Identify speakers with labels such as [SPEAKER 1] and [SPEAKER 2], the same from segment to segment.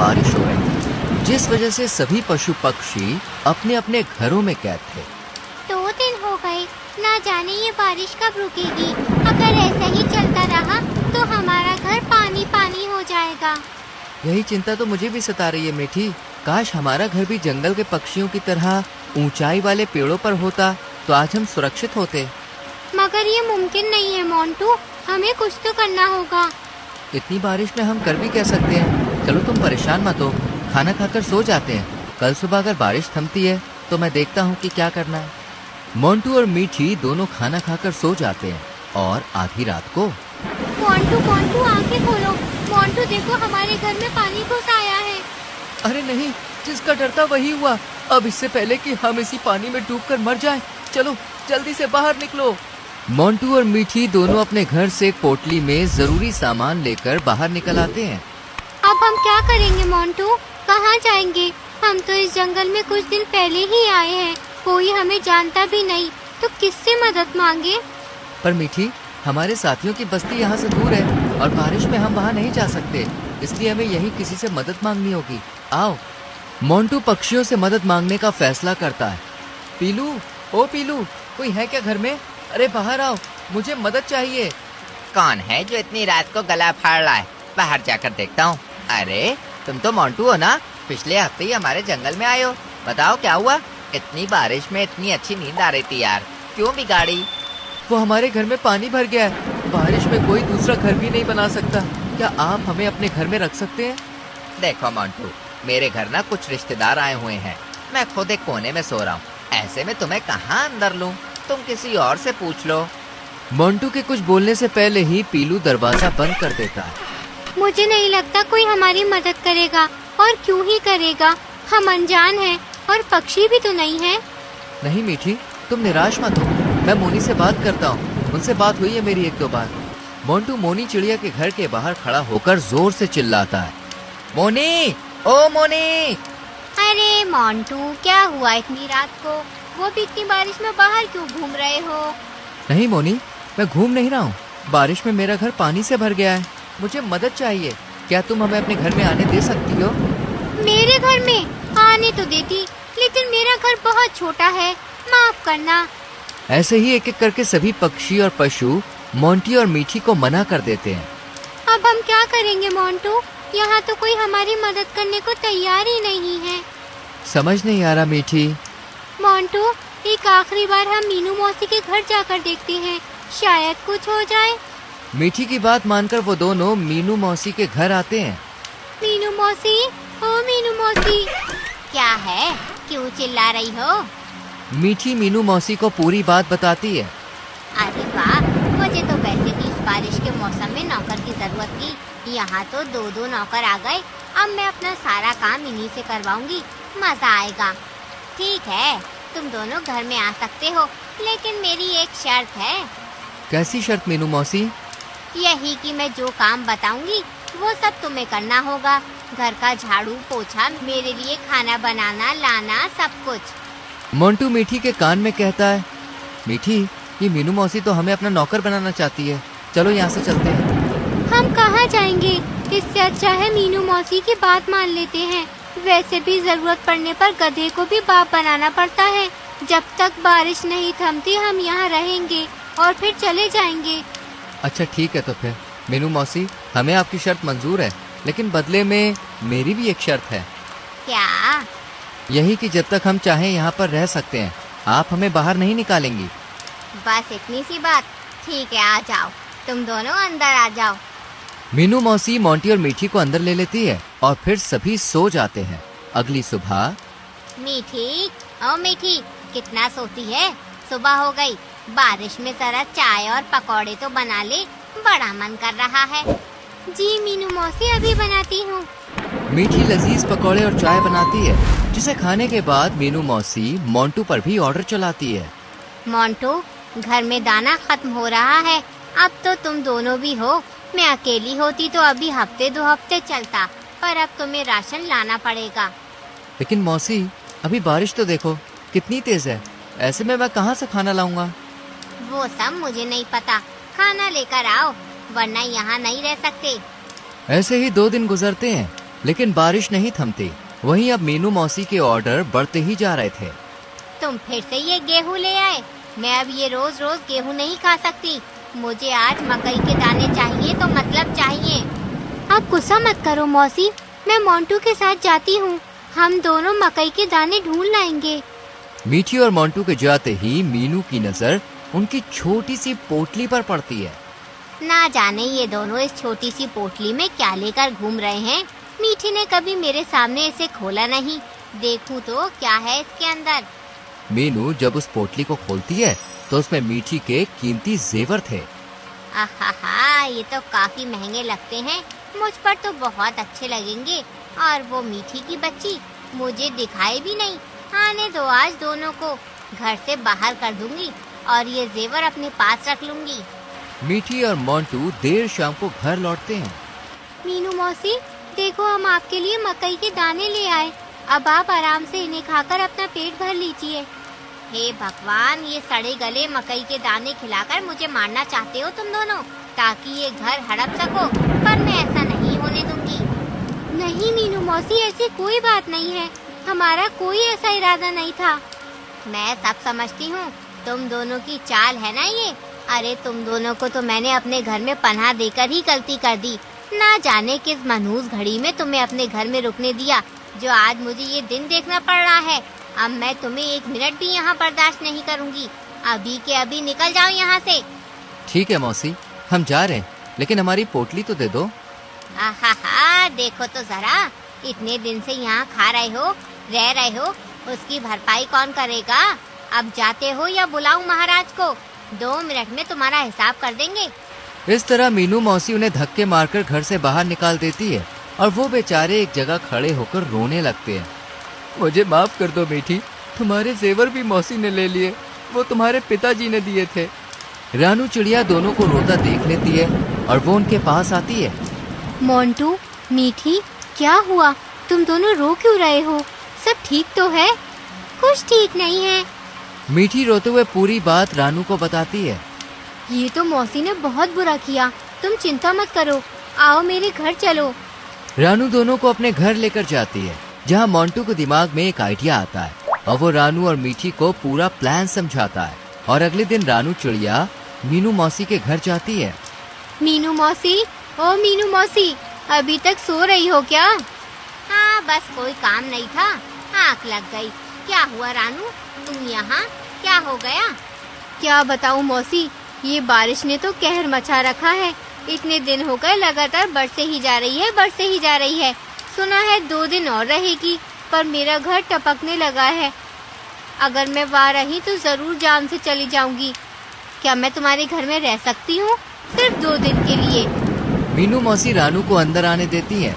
[SPEAKER 1] बारिश हो रही थी, जिस वजह से सभी पशु पक्षी अपने अपने घरों में कैद थे।
[SPEAKER 2] 2 दिन हो गए, ना जाने ये बारिश कब रुकेगी। अगर ऐसा ही चलता रहा तो हमारा घर पानी पानी हो जाएगा।
[SPEAKER 1] यही चिंता तो मुझे भी सता रही है मीठी। काश हमारा घर भी जंगल के पक्षियों की तरह ऊंचाई वाले पेड़ों पर होता, तो आज हम सुरक्षित होते।
[SPEAKER 2] मगर ये मुमकिन नहीं है मोंटू, हमें कुछ तो करना होगा।
[SPEAKER 1] इतनी बारिश में हम कर भी क्या सकते हैं। चलो तुम परेशान मत हो, खाना खाकर सो जाते हैं। कल सुबह अगर बारिश थमती है तो मैं देखता हूँ कि क्या करना है। मोंटू और मीठी दोनों खाना खाकर सो जाते हैं और आधी रात को
[SPEAKER 2] मोंटू आंखें खोलो। मोंटू देखो, हमारे घर में पानी घुस आया है।
[SPEAKER 1] अरे नहीं, जिसका डर था वही हुआ। अब इससे पहले कि हम इसी पानी में डूबकर मर जाएं, चलो जल्दी से बाहर निकलो। मोंटू और मीठी दोनों अपने घर से एक पोटली में जरूरी सामान लेकर बाहर निकल आते हैं।
[SPEAKER 2] अब हम क्या करेंगे मोंटू, कहाँ जाएंगे? हम तो इस जंगल में कुछ दिन पहले ही आए हैं, कोई हमें जानता भी नहीं, तो किससे मदद मांगे?
[SPEAKER 1] पर मीठी, हमारे साथियों की बस्ती यहाँ से दूर है और बारिश में हम वहाँ नहीं जा सकते, इसलिए हमें यहीं किसी से मदद मांगनी होगी। आओ। मोंटू पक्षियों से मदद मांगने का फैसला करता है। पीलू, ओ पीलू, कोई है क्या घर में? अरे बाहर आओ, मुझे मदद चाहिए।
[SPEAKER 3] कौन है जो इतनी रात को गला फाड़ रहा है? बाहर जाकर देखता हूँ। अरे तुम तो मोंटू हो ना, पिछले हफ्ते ही हमारे जंगल में आए हो। बताओ क्या हुआ? इतनी बारिश में इतनी अच्छी नींद आ रही थी यार, क्यों बिगाड़ी?
[SPEAKER 1] वो हमारे घर में पानी भर गया है, बारिश में कोई दूसरा घर भी नहीं बना सकता। क्या आप हमें अपने घर में रख सकते हैं?
[SPEAKER 3] देखो मोंटू, मेरे घर ना कुछ रिश्तेदार आए हुए हैं, मैं खुद एक कोने में सो रहा हूँ। ऐसे में तुम्हें कहाँ अंदर लूँ? तुम किसी और से पूछ लो।
[SPEAKER 1] मोंटू के कुछ बोलने से पहले ही पीलू दरवाजा बंद कर देता है।
[SPEAKER 2] मुझे नहीं लगता कोई हमारी मदद करेगा, और क्यों ही करेगा, हम अनजान हैं और पक्षी भी तो नहीं है।
[SPEAKER 1] नहीं मीठी, तुम निराश मत हो, मैं मोनी से बात करता हूँ। उनसे बात हुई है मेरी 1-2 बार। मोंटू मोनी चिड़िया के घर के बाहर खड़ा होकर जोर से चिल्लाता है, मोनी, ओ मोनी।
[SPEAKER 2] अरे मोंटू, क्या हुआ इतनी रात को? वो भी इतनी बारिश में बाहर क्यों घूम रहे हो?
[SPEAKER 1] नहीं मोनी, मैं घूम नहीं रहा हूँ, बारिश में मेरा घर पानी से भर गया है, मुझे मदद चाहिए। क्या तुम हमें अपने घर में आने दे सकती हो?
[SPEAKER 2] मेरे घर में आने तो देती, लेकिन मेरा घर बहुत छोटा है, माफ करना।
[SPEAKER 1] ऐसे ही एक एक करके सभी पक्षी और पशु मोंटी और मीठी को मना कर देते हैं।
[SPEAKER 2] अब हम क्या करेंगे मोंटू? यहाँ तो कोई हमारी मदद करने को तैयार ही नहीं है।
[SPEAKER 1] समझ नहीं आ रहा मीठी।
[SPEAKER 2] मोंटू, एक आखिरी बार हम मीनू मौसी के घर जाकर देखते हैं, शायद कुछ हो जाए।
[SPEAKER 1] मीठी की बात मानकर वो दोनों मीनू मौसी के घर आते हैं।
[SPEAKER 2] मीनू मौसी, ओ मीनू मौसी। क्या है, क्यों चिल्ला रही हो?
[SPEAKER 1] मीठी मीनू मौसी को पूरी बात बताती है।
[SPEAKER 2] अरे वाह, मुझे तो वैसे भी इस बारिश के मौसम में नौकर की जरूरत थी। यहाँ तो 2-2 नौकर आ गए, अब मैं अपना सारा काम इन्हीं से करवाऊंगी, मजा आएगा। ठीक है, तुम दोनों घर में आ सकते हो, लेकिन मेरी एक शर्त है।
[SPEAKER 1] कैसी शर्त मीनू मौसी?
[SPEAKER 2] यही कि मैं जो काम बताऊंगी वो सब तुम्हें करना होगा। घर का झाड़ू पोछा, मेरे लिए खाना बनाना लाना, सब कुछ।
[SPEAKER 1] मोंटू मीठी के कान में कहता है, मीठी, ये मीनू मौसी तो हमें अपना नौकर बनाना चाहती है, चलो यहाँ से चलते हैं।
[SPEAKER 2] हम कहाँ जाएंगे? इससे अच्छा है मीनू मौसी की बात मान लेते हैं। वैसे भी जरूरत पड़ने पर गधे को भी बाप बनाना पड़ता है। जब तक बारिश नहीं थमती हम यहाँ रहेंगे और फिर चले जाएंगे।
[SPEAKER 1] अच्छा ठीक है, तो फिर मीनू मौसी, हमें आपकी शर्त मंजूर है, लेकिन बदले में मेरी भी एक शर्त है।
[SPEAKER 2] क्या?
[SPEAKER 1] यही कि जब तक हम चाहें यहाँ पर रह सकते हैं, आप हमें बाहर नहीं निकालेंगी।
[SPEAKER 2] बस इतनी सी बात? ठीक है, आ जाओ, तुम दोनों अंदर आ जाओ।
[SPEAKER 1] मीनू मौसी मोंटी और मीठी को अंदर ले लेती है और फिर सभी सो जाते हैं। अगली सुबह,
[SPEAKER 2] मीठी, ओ मीठी, कितना सोती है? सुबह हो गई, बारिश में जरा चाय और पकौड़े तो बना ले, बड़ा मन कर रहा है। जी मीनू मौसी, अभी बनाती हूँ।
[SPEAKER 1] मीठी लजीज पकौड़े और चाय बनाती है, जिसे खाने के बाद मीनू मौसी मोंटू पर भी ऑर्डर चलाती है।
[SPEAKER 2] मोंटू, घर में दाना खत्म हो रहा है, अब तो तुम दोनों भी हो। मैं अकेली होती तो अभी 1-2 हफ्ते चलता, पर अब तुम्हें राशन लाना पड़ेगा।
[SPEAKER 1] लेकिन मौसी, अभी बारिश तो देखो कितनी तेज है, ऐसे में मैं कहाँ से खाना लाऊंगा?
[SPEAKER 2] वो सब मुझे नहीं पता, खाना लेकर आओ, वरना यहाँ नहीं रह सकते।
[SPEAKER 1] ऐसे ही 2 दिन गुजरते हैं। लेकिन बारिश नहीं थमती। वहीं अब मीनू मौसी के ऑर्डर बढ़ते ही जा रहे थे।
[SPEAKER 2] तुम फिर से ये गेहूं ले आए। मैं अब ये रोज रोज गेहूं नहीं खा सकती। मुझे आज मकई के दाने चाहिए तो मतलब चाहिए। आप गुस्सा मत करो मौसी, मैं मोंटू के साथ जाती हूँ। हम दोनों मकई के दाने ढूंढ लाएंगे।
[SPEAKER 1] मीठी और मोंटू के जाते ही मीनू की नजर उनकी छोटी सी पोटली पर पड़ती है।
[SPEAKER 2] ना जाने ये दोनों इस छोटी सी पोटली में क्या लेकर घूम रहे हैं। मीठी ने कभी मेरे सामने इसे खोला नहीं। देखूं तो क्या है इसके अंदर।
[SPEAKER 1] मीनू जब उस पोटली को खोलती है तो उसमें मीठी के कीमती जेवर थे।
[SPEAKER 2] आहा, ये तो काफी महंगे लगते हैं। मुझ पर तो बहुत अच्छे लगेंगे। और वो मीठी की बच्ची मुझे दिखाई भी नहीं। आने दो आज दोनों को, घर से बाहर कर दूंगी और ये जेवर अपने पास रख लूंगी।
[SPEAKER 1] मीठी और मोंटू देर शाम को घर लौटते हैं।
[SPEAKER 2] मीनू मौसी, देखो हम आपके लिए मकई के दाने ले आए। अब आप आराम से इन्हें खाकर अपना पेट भर लीजिए। हे भगवान, ये सड़े गले मकई के दाने खिलाकर मुझे मारना चाहते हो तुम दोनों, ताकि ये घर हड़प सको, पर मैं ऐसा नहीं होने दूंगी। नहीं मीनू मौसी, ऐसी कोई बात नहीं है। हमारा कोई ऐसा इरादा नहीं था। मैं सब समझती हूँ। तुम दोनों की चाल है ना ये। अरे तुम दोनों को तो मैंने अपने घर में पनाह देकर ही गलती कर दी। ना जाने किस मनहूस घड़ी में तुम्हें अपने घर में रुकने दिया, जो आज मुझे ये दिन देखना पड़ रहा है। अब मैं तुम्हें एक मिनट भी यहाँ बर्दाश्त नहीं करूँगी। अभी के अभी निकल जाओ यहाँ से।
[SPEAKER 1] ठीक है मौसी, हम जा रहे हैं, लेकिन हमारी पोटली तो दे दो।
[SPEAKER 2] आहा, देखो तो जरा, इतने दिन से यहाँ खा रहे हो, रह रहे हो, उसकी भरपाई कौन करेगा। अब जाते हो या बुलाऊं महाराज को? 2 मिनट में तुम्हारा हिसाब कर देंगे।
[SPEAKER 1] इस तरह मीनू मौसी उन्हें धक्के मारकर घर से बाहर निकाल देती है और वो बेचारे एक जगह खड़े होकर रोने लगते हैं। मुझे माफ कर दो मीठी, तुम्हारे जेवर भी मौसी ने ले लिए। वो तुम्हारे पिताजी ने दिए थे। रानू चिड़िया दोनों को रोता देख लेती है और वो उनके पास आती है।
[SPEAKER 2] मोंटू, मीठी, क्या हुआ? तुम दोनों रो क्यों रहे हो? सब ठीक तो है? कुछ ठीक नहीं है।
[SPEAKER 1] मीठी रोते हुए पूरी बात रानू को बताती है।
[SPEAKER 2] ये तो मौसी ने बहुत बुरा किया। तुम चिंता मत करो, आओ मेरे घर चलो।
[SPEAKER 1] रानू दोनों को अपने घर लेकर जाती है, जहाँ मोंटू के दिमाग में एक आइडिया आता है और वो रानू और मीठी को पूरा प्लान समझाता है। और अगले दिन रानू चिड़िया मीनू मौसी के घर जाती है।
[SPEAKER 2] मीनू मौसी, ओ मीनू मौसी, अभी तक सो रही हो क्या? हाँ, बस कोई काम नहीं था, आँख लग गई। क्या हुआ रानू, तुम यहाँ? क्या हो गया? क्या बताऊँ मौसी, ये बारिश ने तो कहर मचा रखा है। इतने दिन हो गए लगातार बरसे ही जा रही है, बरसे ही जा रही है। सुना है 2 दिन और रहेगी, पर मेरा घर टपकने लगा है। अगर मैं वहाँ रही तो जरूर जान से चली जाऊंगी। क्या मैं तुम्हारे घर में रह सकती हूँ? सिर्फ 2 दिन के लिए।
[SPEAKER 1] मीनू मौसी रानू को अंदर आने देती है।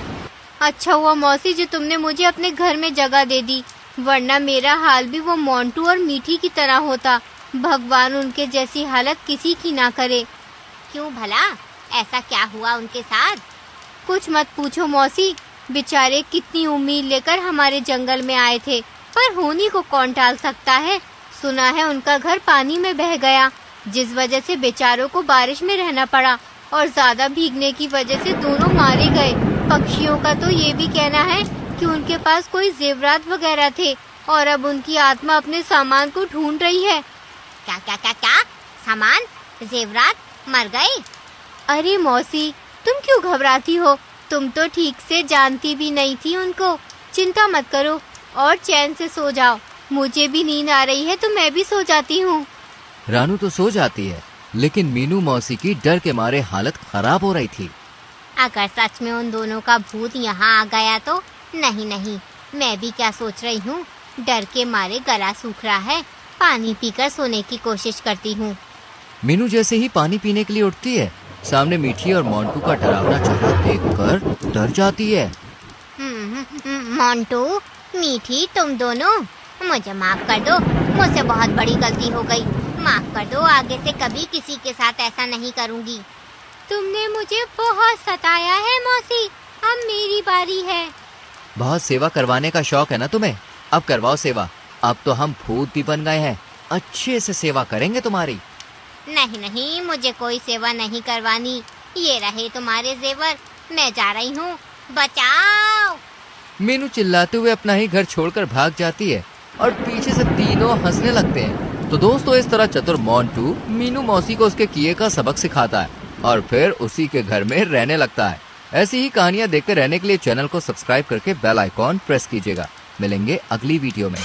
[SPEAKER 2] अच्छा हुआ मौसी जो तुमने मुझे अपने घर में जगह दे दी, वरना मेरा हाल भी वो मोंटू और मीठी की तरह होता। भगवान उनके जैसी हालत किसी की ना करे। क्यों भला, ऐसा क्या हुआ उनके साथ? कुछ मत पूछो मौसी, बेचारे कितनी उम्मीद लेकर हमारे जंगल में आए थे, पर होनी को कौन टाल सकता है। सुना है उनका घर पानी में बह गया, जिस वजह से बेचारों को बारिश में रहना पड़ा और ज्यादा भीगने की वजह से दोनों मारे गए। पक्षियों का तो ये भी कहना है कि उनके पास कोई जेवरात वगैरह थे और अब उनकी आत्मा अपने सामान को ढूंढ रही है। क्या क्या क्या क्या? सामान, जेवरात मर गए? अरे मौसी, तुम क्यों घबराती हो? तुम तो ठीक से जानती भी नहीं थी उनको। चिंता मत करो और चैन से सो जाओ। मुझे भी नींद आ रही है तो मैं भी सो जाती हूँ।
[SPEAKER 1] रानू तो सो जाती है, लेकिन मीनू मौसी की डर के मारे हालत खराब हो रही थी।
[SPEAKER 2] अगर सच में उन दोनों का भूत यहाँ आ गया तो? नहीं नहीं, मैं भी क्या सोच रही हूँ, डर के मारे गला सूख रहा है, पानी पीकर सोने की कोशिश करती हूँ।
[SPEAKER 1] मीनू जैसे ही पानी पीने के लिए उठती है, सामने मीठी और मोंटू का डरावना चेहरा देखकर डर जाती है।
[SPEAKER 2] मोंटू, मीठी, तुम दोनों, मुझे माफ कर दो। मुझसे बहुत बड़ी गलती हो गई। माफ कर दो, आगे से कभी किसी के साथ ऐसा नहीं करूँगी। तुमने मुझे बहुत सताया है मौसी, अब मेरी बारी है।
[SPEAKER 1] बहुत सेवा करवाने का शौक है ना तुम्हें? अब करवाओ सेवा। अब तो हम भूत भी बन गए हैं, अच्छे से सेवा करेंगे तुम्हारी।
[SPEAKER 2] नहीं नहीं, मुझे कोई सेवा नहीं करवानी। ये रहे तुम्हारे जेवर, मैं जा रही हूँ। बचाओ।
[SPEAKER 1] मीनू चिल्लाते हुए अपना ही घर छोड़कर भाग जाती है और पीछे से तीनों हंसने लगते हैं। तो दोस्तों, इस तरह चतुर मोंटू मीनू मौसी को उसके किए का सबक सिखाता है और फिर उसी के घर में रहने लगता है। ऐसी ही कहानियां देखते रहने के लिए चैनल को सब्सक्राइब करके बेल आइकॉन प्रेस कीजिएगा। मिलेंगे अगली वीडियो में।